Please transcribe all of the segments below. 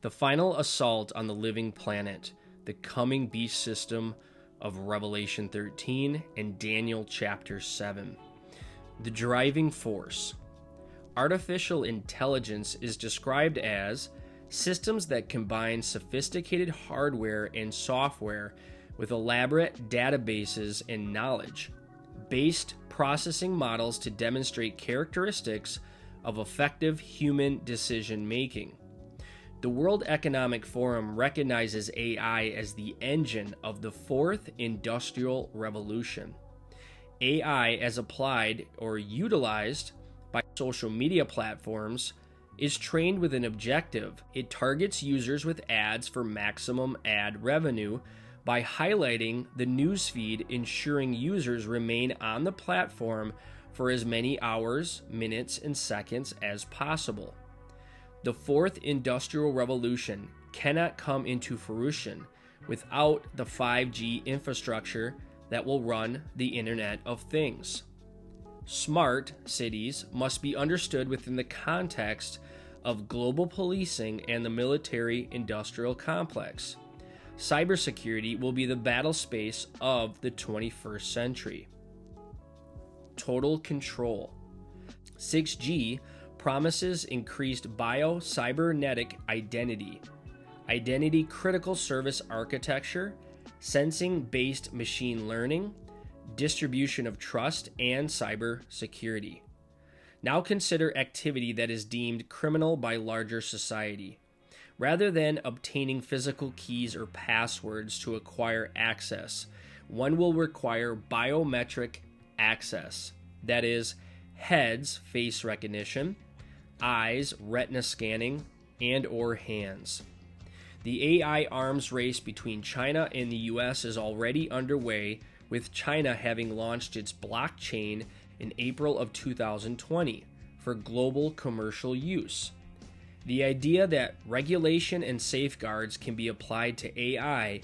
The final assault on the living planet, the coming beast system of Revelation 13 and Daniel chapter 7. The driving force. Artificial intelligence is described as systems that combine sophisticated hardware and software with elaborate databases and knowledge-based processing models to demonstrate characteristics of effective human decision-making. The World Economic Forum recognizes AI as the engine of the fourth industrial revolution. AI, as applied or utilized by social media platforms, is trained with an objective. It targets users with ads for maximum ad revenue by highlighting the newsfeed, ensuring users remain on the platform for as many hours, minutes, and seconds as possible. The fourth industrial revolution cannot come into fruition without the 5G infrastructure that will run the Internet of Things. Smart cities must be understood within the context of global policing and the military-industrial complex. Cybersecurity will be the battle space of the 21st century. Total control. 6G promises increased bio-cybernetic identity critical service architecture, sensing-based machine learning, distribution of trust, and cybersecurity. Now consider activity that is deemed criminal by larger society. Rather than obtaining physical keys or passwords to acquire access, one will require biometric access, that is, heads face recognition, eyes retina scanning, and or hands. The AI arms race between China and the US is already underway, with China having launched its blockchain in April of 2020 for global commercial use. The idea that regulation and safeguards can be applied to AI,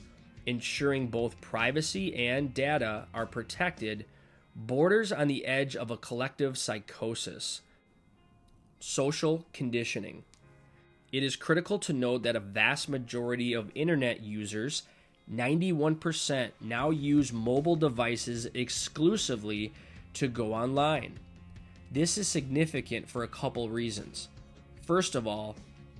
ensuring both privacy and data are protected, borders on the edge of a collective psychosis. Social conditioning. It is critical to note that a vast majority of internet users, 91%, now use mobile devices exclusively to go online. This is significant for a couple reasons. First of all,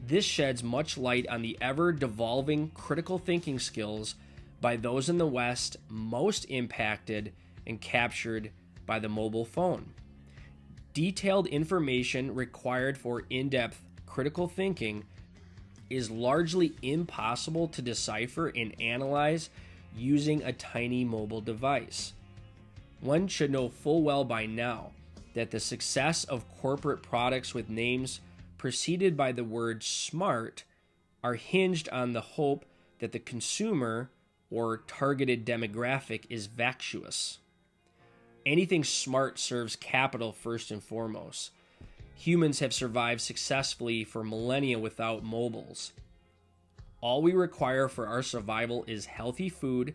this sheds much light on the ever-devolving critical thinking skills by those in the West most impacted and captured by the mobile phone. Detailed information required for in-depth critical thinking is largely impossible to decipher and analyze using a tiny mobile device. One should know full well by now that the success of corporate products with names preceded by the word smart are hinged on the hope that the consumer or targeted demographic is vacuous. Anything smart serves capital first and foremost. Humans have survived successfully for millennia without mobiles. All we require for our survival is healthy food,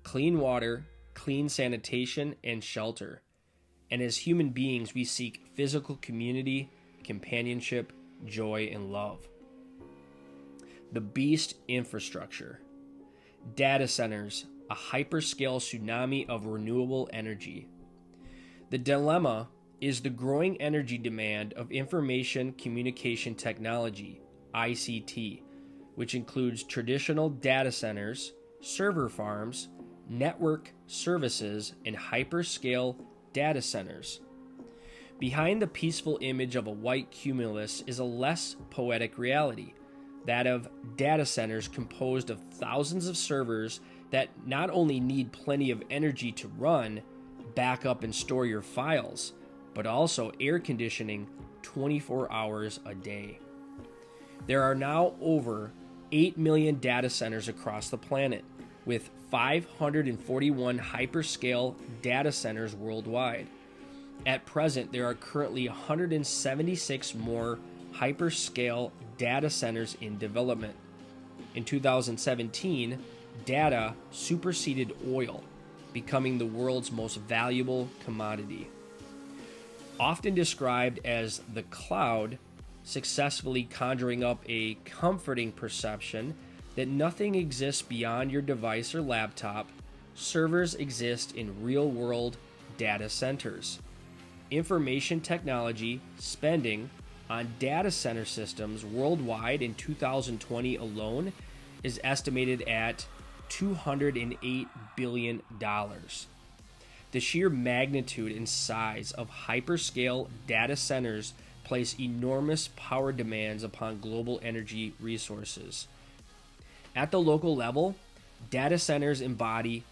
clean water, clean sanitation, and shelter. And as human beings, we seek physical community, companionship, joy, and love. The beast infrastructure. Data centers, a hyperscale tsunami of renewable energy. The dilemma is the growing energy demand of information communication technology, ICT, which includes traditional data centers, server farms, network services, and hyperscale data centers. Behind the peaceful image of a white cumulus is a less poetic reality, that of data centers composed of thousands of servers that not only need plenty of energy to run, back up, and store your files, but also air conditioning 24 hours a day. There are now over 8 million data centers across the planet, with 541 hyperscale data centers worldwide. At present, there are currently 176 more hyperscale data centers in development. In 2017, data superseded oil, becoming the world's most valuable commodity. Often described as the cloud, successfully conjuring up a comforting perception that nothing exists beyond your device or laptop, servers exist in real-world data centers. Information technology spending on data center systems worldwide in 2020 alone is estimated at $208 billion. The sheer magnitude and size of hyperscale data centers place enormous power demands upon global energy resources. At the local level, data centers embody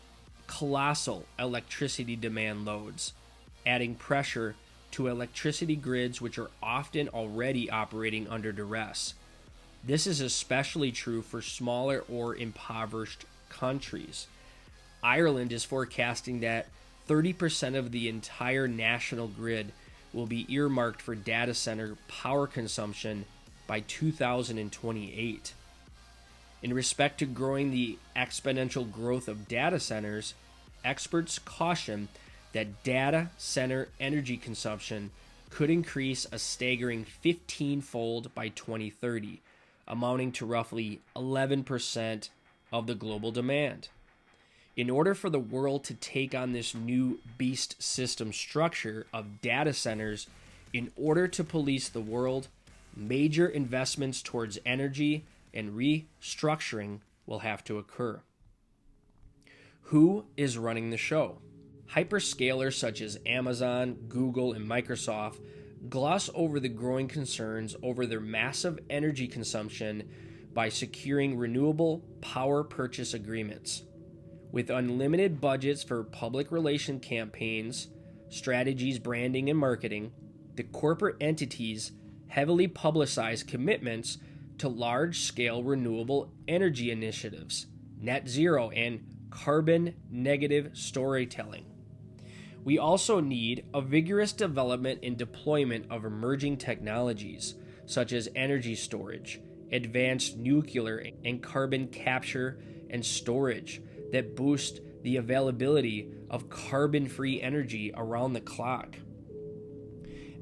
colossal electricity demand loads, adding pressure to electricity grids which are often already operating under duress. This is especially true for smaller or impoverished countries. Ireland is forecasting that 30% of the entire national grid will be earmarked for data center power consumption by 2028. In respect to growing the exponential growth of data centers, experts caution that data center energy consumption could increase a staggering 15-fold by 2030, amounting to roughly 11% of the global demand. In order for the world to take on this new beast system structure of data centers, in order to police the world, major investments towards energy and restructuring will have to occur. Who is running the show? Hyperscalers such as Amazon, Google, and Microsoft gloss over the growing concerns over their massive energy consumption by securing renewable power purchase agreements. With unlimited budgets for public relation campaigns, strategies, branding, and marketing, the corporate entities heavily publicize commitments to large-scale renewable energy initiatives, net zero, and carbon-negative storytelling. We also need a vigorous development and deployment of emerging technologies, such as energy storage, advanced nuclear and carbon capture and storage that boost the availability of carbon-free energy around the clock.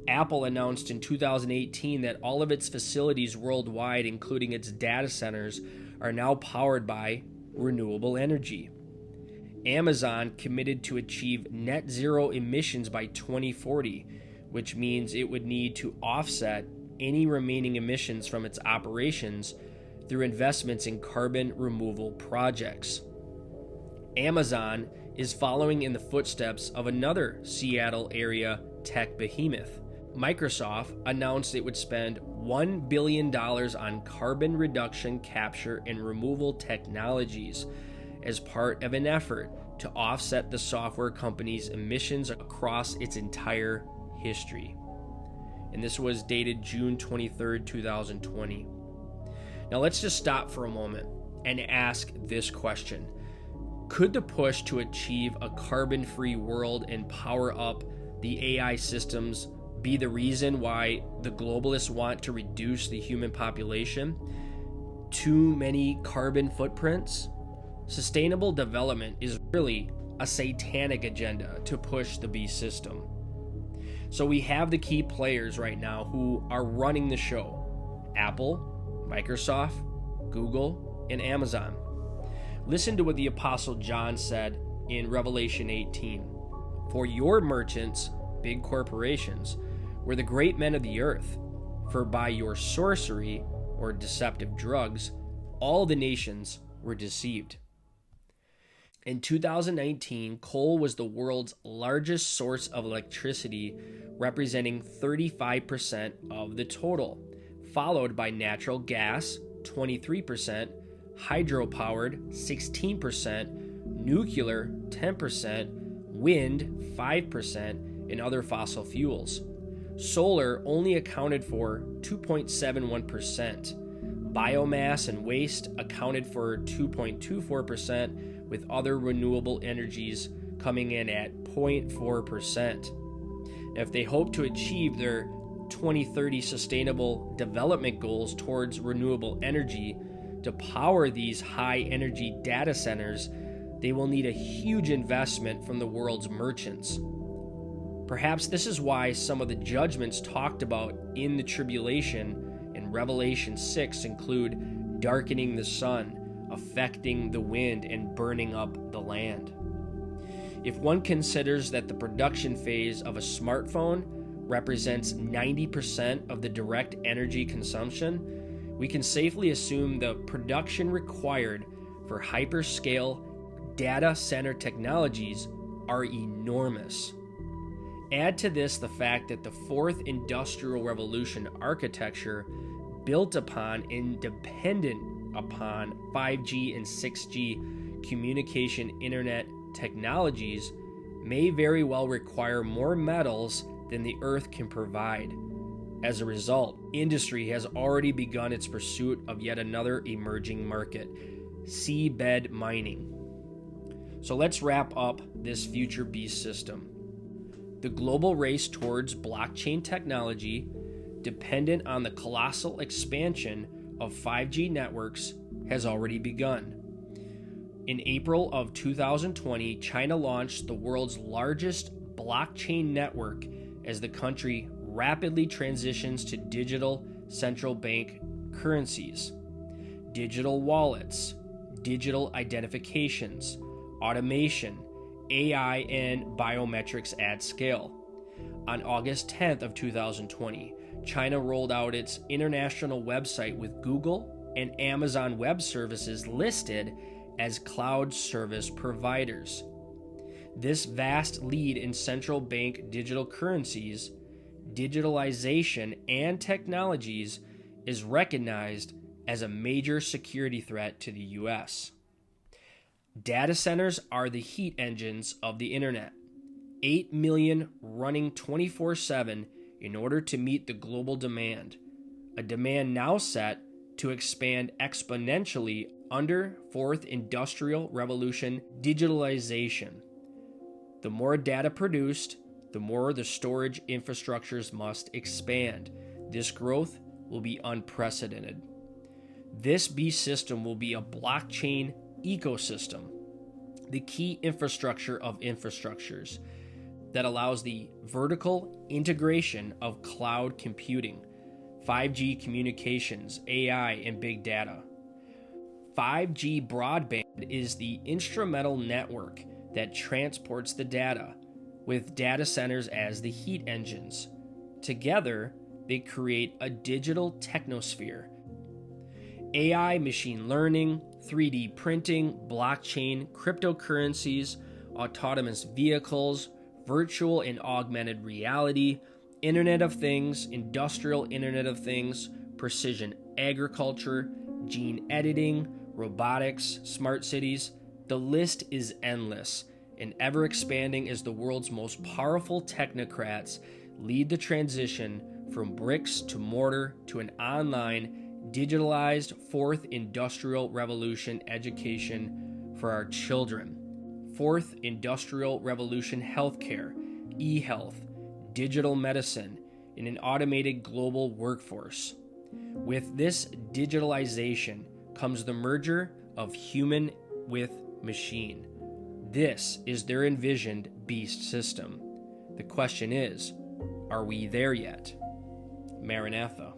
Apple announced in 2018 that all of its facilities worldwide, including its data centers, are now powered by renewable energy. Amazon committed to achieve net zero emissions by 2040, which means it would need to offset any remaining emissions from its operations through investments in carbon removal projects. Amazon is following in the footsteps of another Seattle area tech behemoth. Microsoft announced it would spend $1 billion on carbon reduction capture and removal technologies as part of an effort to offset the software company's emissions across its entire history. And this was dated June 23rd, 2020. Now let's just stop for a moment and ask this question. Could the push to achieve a carbon-free world and power up the AI systems be the reason why the globalists want to reduce the human population? Too many carbon footprints? Sustainable development is really a satanic agenda to push the beast system. So we have the key players right now who are running the show: Apple, Microsoft, Google, and Amazon. Listen to what the Apostle John said in Revelation 18. For your merchants, big corporations, were the great men of the earth, for by your sorcery or deceptive drugs, all the nations were deceived. In 2019, coal was the world's largest source of electricity, representing 35% of the total, followed by natural gas, 23%, hydro-powered, 16%, nuclear, 10%, wind, 5%, and other fossil fuels. Solar only accounted for 2.71%. Biomass and waste accounted for 2.24%, with other renewable energies coming in at 0.4%. Now, if they hope to achieve their 2030 sustainable development goals towards renewable energy to power these high energy data centers, they will need a huge investment from the world's merchants. Perhaps this is why some of the judgments talked about in the tribulation in Revelation 6 include darkening the sun, affecting the wind, and burning up the land. If one considers that the production phase of a smartphone represents 90% of the direct energy consumption, we can safely assume the production required for hyperscale data center technologies are enormous. Add to this the fact that the fourth industrial revolution architecture built upon and dependent upon 5G and 6G communication internet technologies may very well require more metals than the Earth can provide. As a result, industry has already begun its pursuit of yet another emerging market, seabed mining. So let's wrap up this future beast system. The global race towards blockchain technology, dependent on the colossal expansion of 5G networks, has already begun. In April of 2020, China launched the world's largest blockchain network as the country rapidly transitions to digital central bank currencies, digital wallets, digital identifications, automation, AI, and biometrics at scale. On August 10th of 2020, China rolled out its international website with Google and Amazon Web Services listed as cloud service providers. This vast lead in central bank digital currencies, digitalization, and technologies is recognized as a major security threat to the U.S. Data centers are the heat engines of the internet. 8 million running 24/7 in order to meet the global demand, a demand now set to expand exponentially under fourth industrial revolution digitalization. The more data produced, the more the storage infrastructures must expand. This growth will be unprecedented. This beast system will be a blockchain ecosystem, the key infrastructure of infrastructures that allows the vertical integration of cloud computing, 5G communications, AI, and big data. 5G broadband is the instrumental network that transports the data, with data centers as the heat engines. Together, they create a digital technosphere. AI, machine learning, 3D printing, blockchain, cryptocurrencies, autonomous vehicles, virtual and augmented reality, Internet of Things, industrial Internet of Things, precision agriculture, gene editing, robotics, smart cities. The list is endless and ever expanding as the world's most powerful technocrats lead the transition from bricks to mortar to an online, digitalized fourth industrial revolution education for our children. Fourth industrial revolution healthcare, e-health, digital medicine, and an automated global workforce. With this digitalization comes the merger of human with machine. This is their envisioned beast system. The question is, are we there yet? Maranatha.